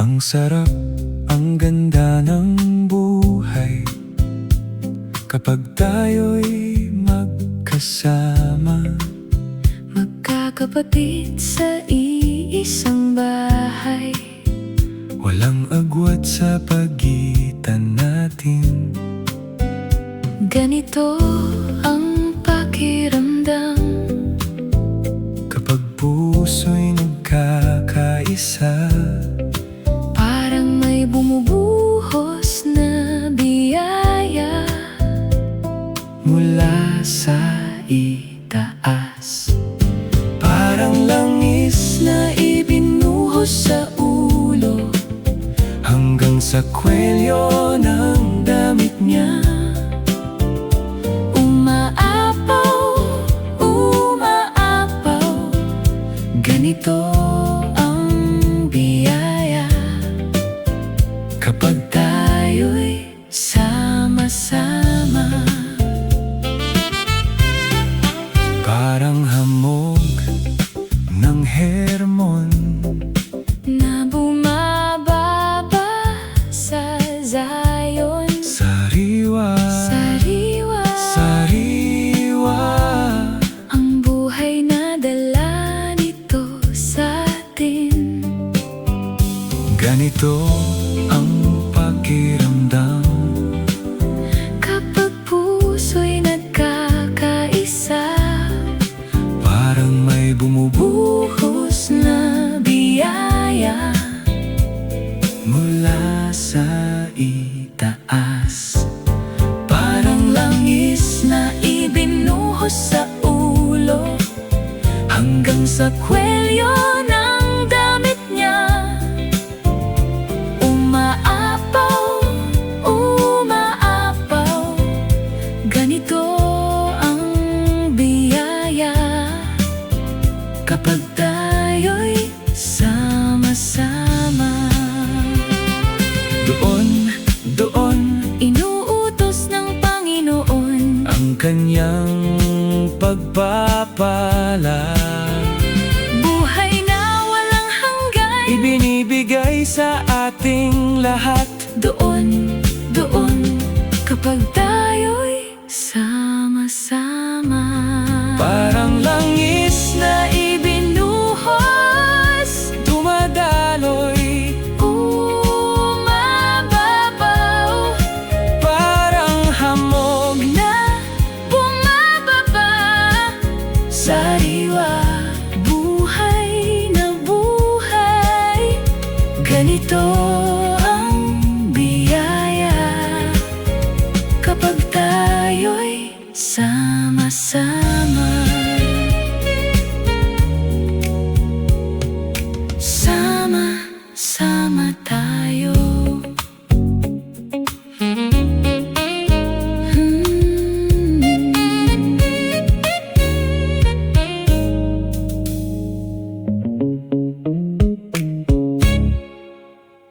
Ang sarap, ang ganda ng buhay kapag tayo'y magkasama. Magkakapatid sa iisang bahay, Walang agwat sa pagitan natin. ganito ang pakiramdam Kapag puso'y nagkakaisa, parang may bumubuhos na biyaya mula sa itaas. Parang langis na ibinuhos sa ulo, hanggang sa kwelyo ng damit niya. Umaapaw, ganito ang biyaya Kapag tayo'y sama-sama. parang hamog ng hermon, Na bumababa sa Zion, sariwa, sariwa, sariwa. ang buhay na dala nito sa atin. Ganito ang pakiramdam Kapag puso'y nagkakaisa, parang may buhos na biyaya mula sa itaas. parang langis na ibinuhos sa ulo, hanggang sa kwelyo ng damit niya. Umaapaw, ganito ang biyaya kapag tayo'y sama-sama. Doon Inuutos ng Panginoon ang kanyang pagpapala, buhay na walang hanggan. ibinibigay sa ating lahat. Doon, kapag tayo'y sama-sama. Parang langis na ibinuhos, dumadaloy, Umababaw, parang hamog. na bumababa, sariwa, buhay na buhay. Ganito ang biyaya kapag tayo'y sama-sama.